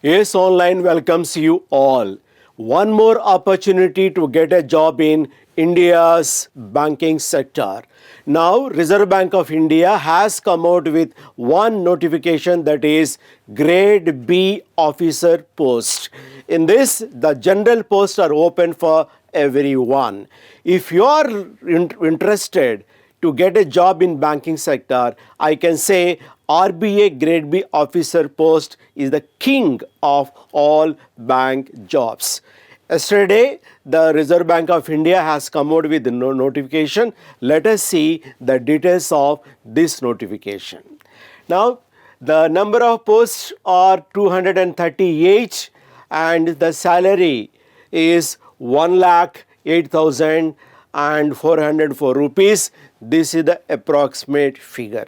Yes Online welcomes you all. One more opportunity to get a job in India's banking sector. Now, Reserve Bank of India has come out with one notification, that is Grade B officer post. In this, the general posts are open for everyone. If you are interested to get a job in banking sector, I can say RBI Grade B officer post is the king of all bank jobs. Yesterday, the Reserve Bank of India has come out with no notification. Let us see the details of this notification. Now, the number of posts are 238 and the salary is 1,08,404 rupees. This is the approximate figure.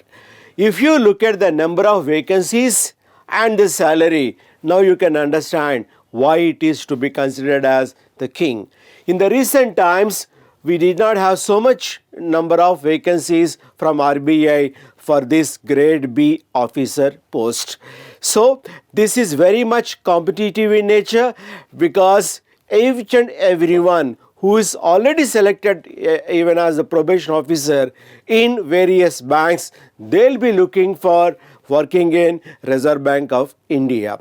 If you look at the number of vacancies and the salary, now you can understand why it is to be considered as the king. In the recent times, we did not have so much number of vacancies from RBI for this Grade B officer post. So this is very much competitive in nature, because each and everyone who is already selected even as a probation officer in various banks, they'll be looking for working in Reserve Bank of India.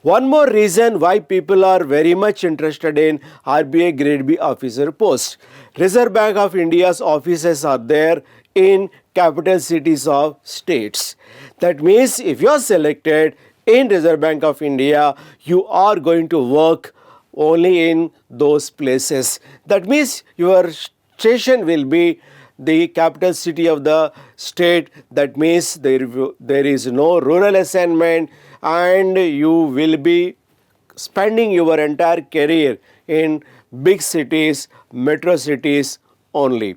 One more reason why people are very much interested in RBI Grade B officer post. Reserve Bank of India's offices are there in capital cities of states. That means if you are selected in Reserve Bank of India, you are going to work only in those places. That means your station will be the capital city of the state. That means there is no rural assignment, and you will be spending your entire career in big cities, metro cities only.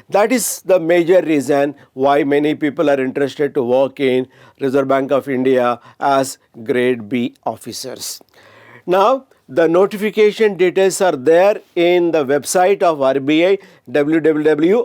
That is the major reason why many people are interested to work in Reserve Bank of India as Grade B officers. Now, the notification details are there in the website of RBI, www.rbi.org.in.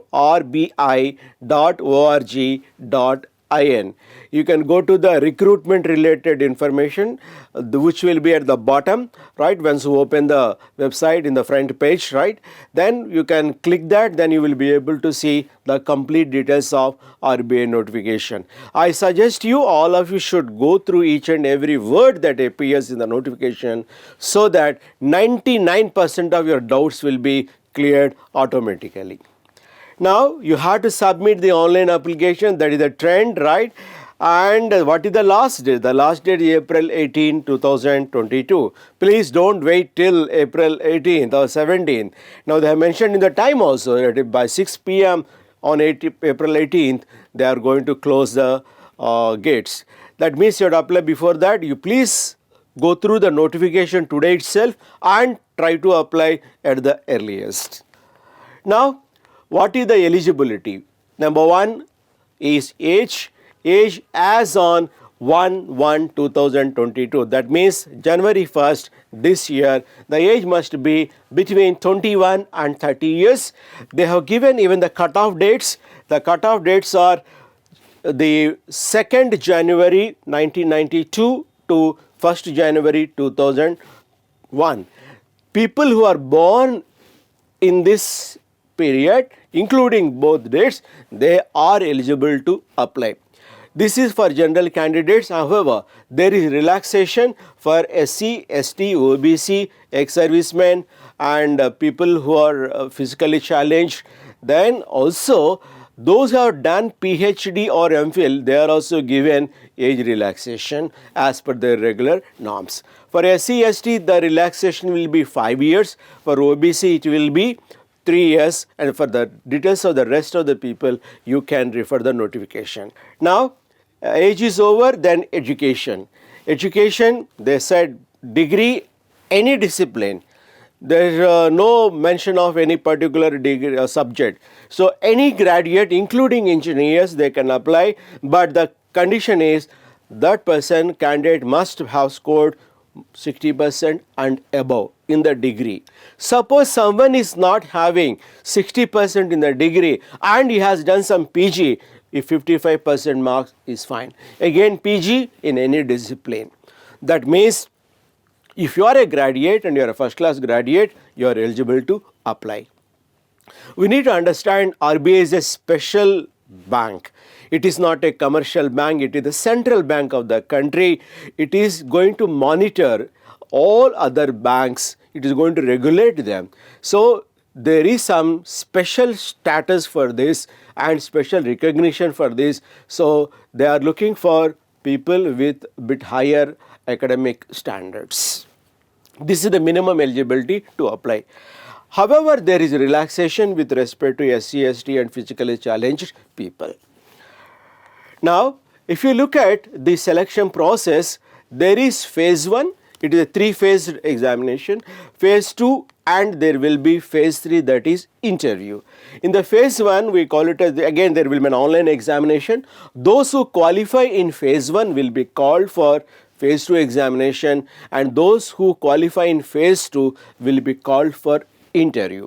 You can go to the recruitment related information, which will be at the bottom, right? Once you open the website in the front page, right? Then you can click that, then you will be able to see the complete details of RBI notification. I suggest you, all of you should go through each and every word that appears in the notification, so that 99% of your doubts will be cleared automatically. Now, you have to submit the online application. That is the trend, right? And what is the last date? The last date is April 18, 2022. Please don't wait till April 18th or 17th. Now, they have mentioned in the time also that by 6 p.m. on April 18th, they are going to close the gates. That means you have to apply before that. You please go through the notification today itself and try to apply at the earliest. Now, what is the eligibility? Number one is age. Age as on 1/1/2022. That means January 1st this year, the age must be between 21 and 30 years. They have given even the cutoff dates. The cutoff dates are the 2nd January 1992 to 1st January 2001. People who are born in this period, including both dates, they are eligible to apply. This is for general candidates. However, there is relaxation for SC, ST, OBC, ex-servicemen, and people who are physically challenged. Then also, those who have done PhD or MPhil, they are also given age relaxation as per their regular norms. For SC, ST, the relaxation will be 5 years. For OBC, it will be 3 years. And for the details of the rest of the people, you can refer the notification. Now, age is over, then education. Education, they said degree, any discipline. There is no mention of any particular degree or subject. So, any graduate, including engineers, they can apply, but the condition is that person, candidate, must have scored 60% and above in the degree. Suppose someone is not having 60% in the degree and he has done some PG, if 55% marks is fine. Again, PG in any discipline. That means If you are a graduate and you are a first class graduate, you are eligible to apply. We need to understand RBI is a special bank. It is not a commercial bank, it is the central bank of the country. It is going to monitor all other banks, it is going to regulate them. So there is some special status for this and special recognition for this. So they are looking for people with a bit higher academic standards. This is the minimum eligibility to apply. However, there is relaxation with respect to SC, ST and physically challenged people. Now, if you look at the selection process, there is phase 1, it is a 3-phased examination, phase 2 and there will be phase 3, that is interview. In the phase 1, we call it as, again there will be an online examination. Those who qualify in phase 1 will be called for phase 2 examination, and those who qualify in phase 2 will be called for interview.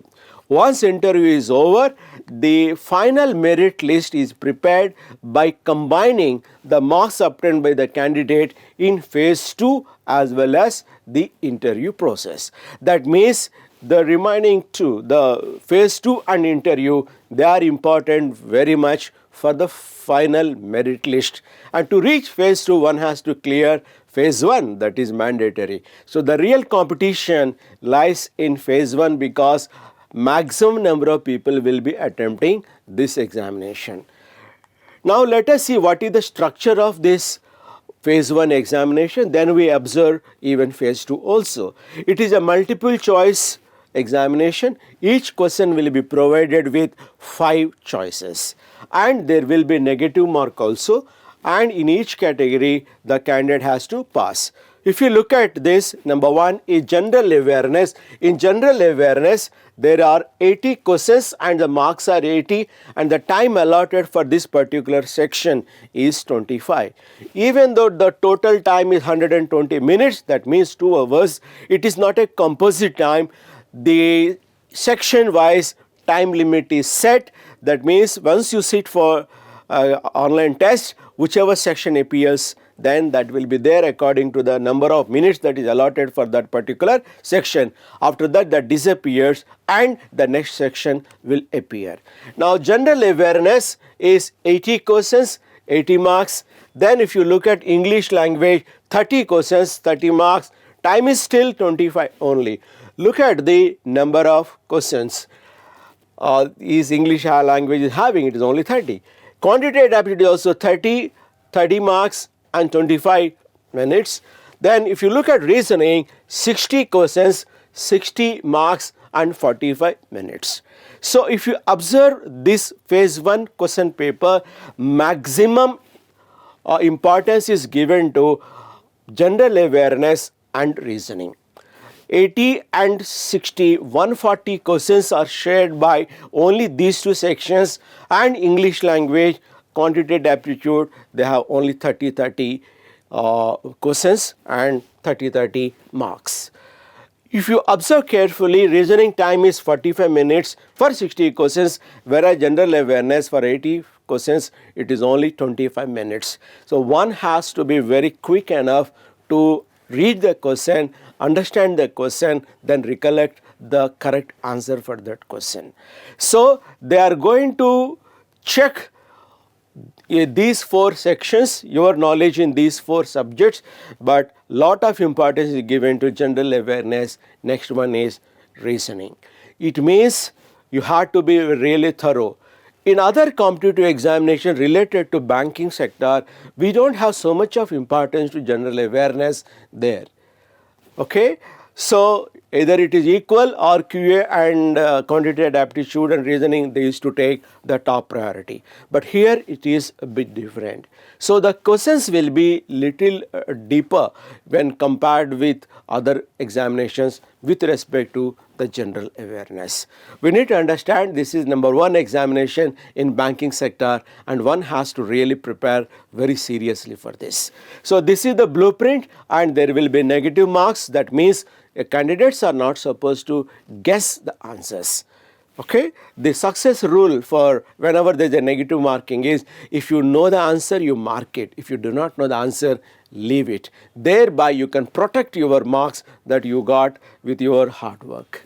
Once interview is over, the final merit list is prepared by combining the marks obtained by the candidate in phase 2 as well as the interview process. That means the remaining two, the phase 2 and interview, they are important very much for the final merit list. And to reach phase 2, one has to clear phase 1, that is mandatory. So the real competition lies in phase 1 because maximum number of people will be attempting this examination. Now let us see what is the structure of this phase 1 examination, then we observe even phase 2 also. It is a multiple choice examination. Each question will be provided with 5 choices and there will be negative mark also, and in each category the candidate has to pass. If you look at this, number 1 is general awareness. In general awareness, there are 80 questions and the marks are 80 and the time allotted for this particular section is 25. Even though the total time is 120 minutes, that means 2 hours, it is not a composite time. The section wise time limit is set. That means once you sit for online test, whichever section appears, then that will be there according to the number of minutes that is allotted for that particular section. After that, that disappears and the next section will appear. Now general awareness is 80 questions, 80 marks. Then if you look at English language, 30 questions, 30 marks. Time is still 25 only. Look at the number of questions is English language is having, it is only 30. Quantitative aptitude also 30, 30 marks and 25 minutes. Then if you look at reasoning, 60 questions, 60 marks and 45 minutes. So if you observe this phase 1 question paper, maximum importance is given to general awareness and reasoning. 80 and 60, 140 questions are shared by only these 2 sections, and English language, quantitative aptitude, they have only 30 questions and 30 marks. If you observe carefully, reasoning time is 45 minutes for 60 questions, whereas general awareness for 80 questions, it is only 25 minutes. So one has to be very quick enough to read the question, understand the question, then recollect the correct answer for that question. So they are going to check these 4 sections, your knowledge in these 4 subjects, but lot of importance is given to general awareness. Next one is reasoning. It means you have to be really thorough. In other competitive examination related to banking sector, we don't have so much of importance to general awareness there. Okay, so either it is equal or QA and quantitative aptitude and reasoning, they used to take the top priority. But here it is a bit different. So the questions will be little deeper when compared with other examinations with respect to the general awareness. We need to understand this is number 1 examination in banking sector and one has to really prepare very seriously for this. So this is the blueprint and there will be negative marks. That means candidates are not supposed to guess the answers. Okay, the success rule for whenever there is a negative marking is, if you know the answer, you mark it. If you do not know the answer, leave it. Thereby you can protect your marks that you got with your hard work.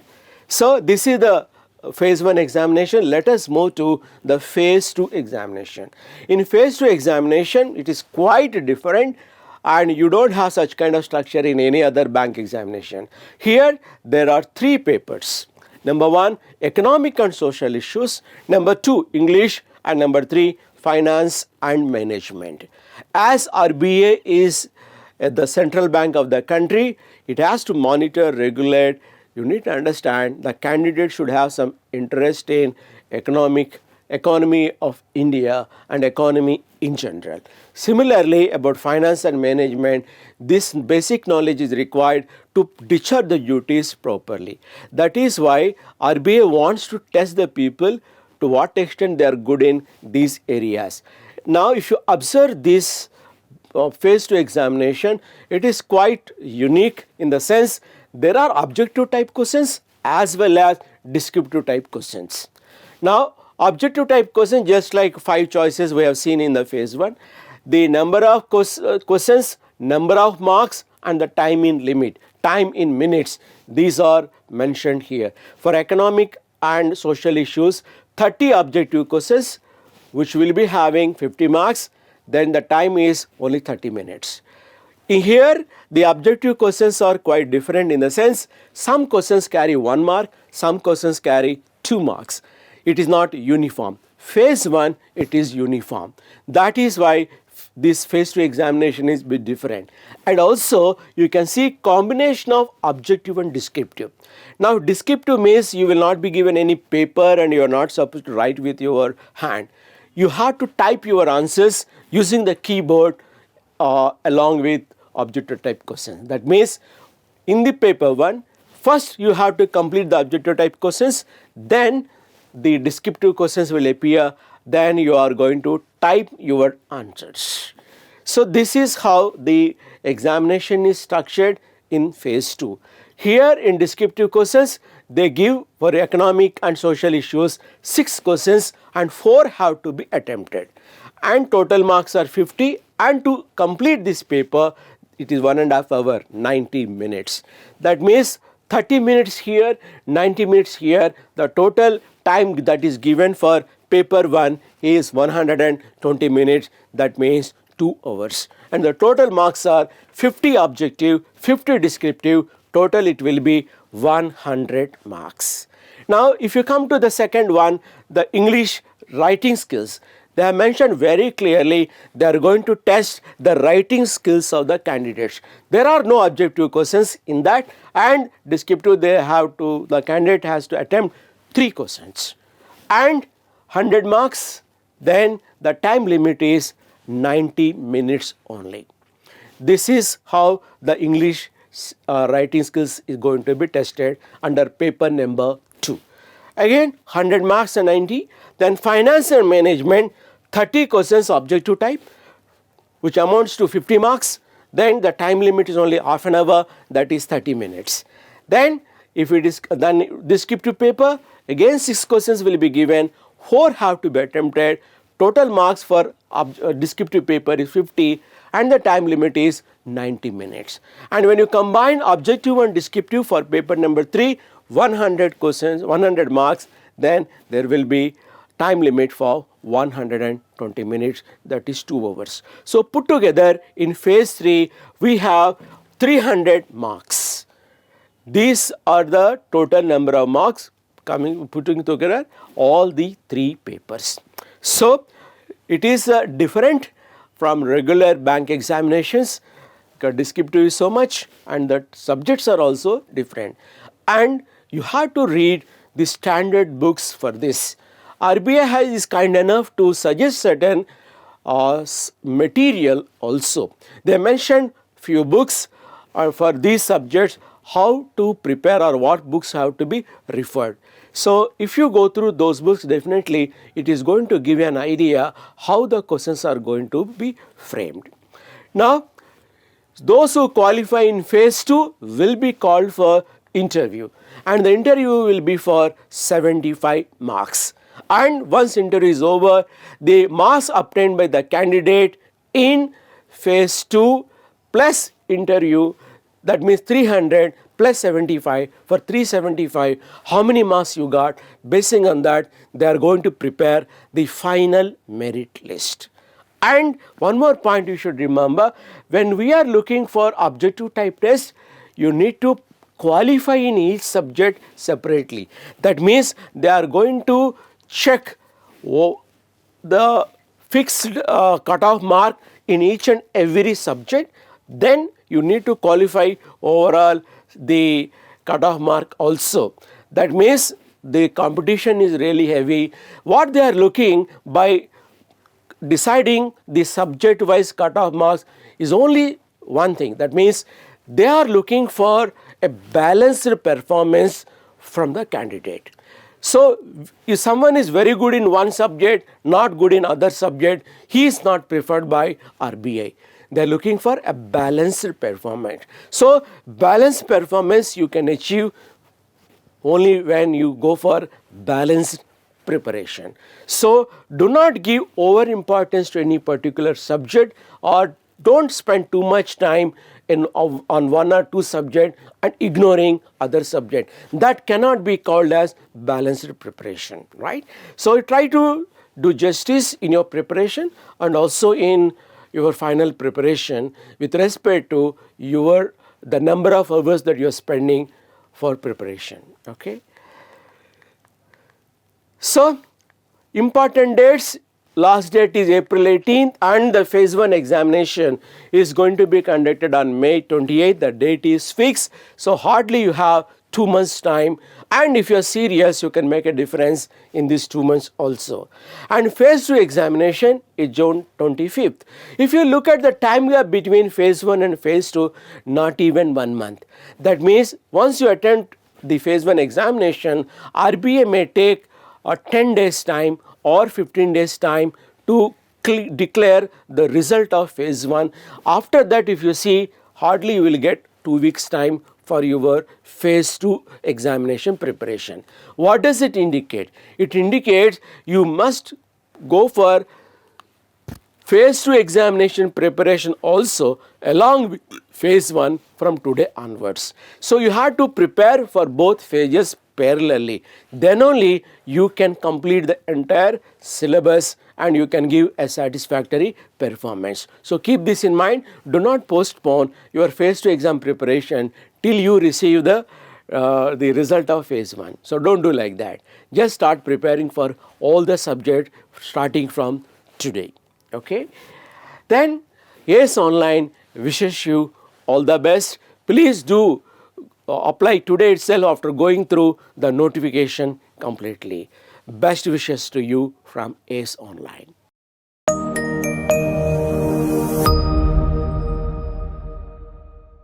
So this is the phase 1 examination. Let us move to the phase 2 examination. In phase 2 examination, it is quite different, and you don't have such kind of structure in any other bank examination. Here there are 3 papers. Number 1, economic and social issues. Number 2, English. And number 3, finance and management. As RBI is the central bank of the country, it has to monitor, regulate. You need to understand the candidate should have some interest in economy of India and economy in general. Similarly, about finance and management, this basic knowledge is required to discharge the duties properly. That is why RBI wants to test the people to what extent they are good in these areas. Now, if you observe this phase 2 examination, it is quite unique in the sense there are objective type questions as well as descriptive type questions. Now, objective type questions, just like 5 choices we have seen in the phase 1, the number of questions, number of marks and the time in limit, time in minutes, these are mentioned here. For economic and social issues, 30 objective questions which will be having 50 marks, then the time is only 30 minutes. In here, the objective questions are quite different in the sense some questions carry 1 mark, some questions carry 2 marks. It is not uniform. Phase 1, it is uniform. That is why this phase 2 examination is a bit different. And also, you can see combination of objective and descriptive. Now, descriptive means you will not be given any paper and you are not supposed to write with your hand. You have to type your answers using the keyboard along with objective type questions. That means in the paper 1, first you have to complete the objective type questions, then the descriptive questions will appear, then you are going to type your answers. So this is how the examination is structured in phase 2. Here in descriptive questions, they give for economic and social issues 6 questions and 4 have to be attempted. And total marks are 50, and to complete this paper, it is 1.5 hours, 90 minutes. That means 30 minutes here, 90 minutes here. The total time that is given for paper 1 is 120 minutes. That means 2 hours. And the total marks are 50 objective, 50 descriptive. Total it will be 100 marks. Now, if you come to the second one, the English writing skills, they have mentioned very clearly they are going to test the writing skills of the candidates. There are no objective questions in that, and descriptive the candidate has to attempt 3 questions and 100 marks. Then the time limit is 90 minutes only. This is how the English writing skills is going to be tested under paper number 2. Again 100 marks and 90. Then finance and management, 30 questions objective type, which amounts to 50 marks. Then the time limit is only half an hour, that is 30 minutes. Then if it is then descriptive paper, again 6 questions will be given, 4 have to be attempted. Total marks for descriptive paper is 50 and the time limit is 90 minutes. And when you combine objective and descriptive for paper number 3, 100 questions, 100 marks, then there will be time limit for 120 minutes, that is 2 hours. So put together in phase 3, we have 300 marks. These are the total number of marks putting together all the 3 papers. So it is different from regular bank examinations because descriptive is so much and the subjects are also different. And you have to read the standard books for this. RBI is kind enough to suggest certain material also. They mentioned few books for these subjects, how to prepare or what books have to be referred. So if you go through those books, definitely it is going to give you an idea how the questions are going to be framed. Now, those who qualify in phase 2 will be called for interview, and the interview will be for 75 marks. And once interview is over, the marks obtained by the candidate in phase 2 plus interview, that means 300 plus 75, for 375, how many marks you got, basing on that they are going to prepare the final merit list. And one more point you should remember, when we are looking for objective type test, you need to qualify in each subject separately. That means they are going to check the fixed cutoff mark in each and every subject. Then you need to qualify overall the cutoff mark also. That means the competition is really heavy. What they are looking by deciding the subject wise cutoff marks is only one thing. That means they are looking for a balanced performance from the candidate. So if someone is very good in one subject, not good in other subject, he is not preferred by RBI. They are looking for a balanced performance. So balanced performance you can achieve only when you go for balanced preparation. So do not give over importance to any particular subject, or don't spend too much time on one or two subjects and ignoring other subjects. That cannot be called as balanced preparation, right? So try to do justice in your preparation and also in your final preparation with respect to the number of hours that you are spending for preparation. Okay. So important dates, last date is April 18th, and the phase 1 examination is going to be conducted on May 28th. The date is fixed. So hardly you have 2 months time, and if you are serious you can make a difference in these 2 months also. And phase 2 examination is June 25th. If you look at the time gap between phase 1 and phase 2, not even 1 month. That means once you attempt the phase 1 examination, RBI may take a 10 days time or 15 days time to declare the result of phase 1. After that, if you see, hardly you will get 2 weeks time for your phase 2 examination preparation. What does it indicate? It indicates you must go for phase 2 examination preparation also along with phase 1 from today onwards. So you have to prepare for both phases parallelly. Then only you can complete the entire syllabus and you can give a satisfactory performance. So keep this in mind. Do not postpone your phase 2 exam preparation till you receive the result of phase 1. So don't do like that. Just start preparing for all the subjects starting from today. Okay. Then ACE Online wishes you all the best. Please do apply today itself after going through the notification completely. Best wishes to you from ACE Online.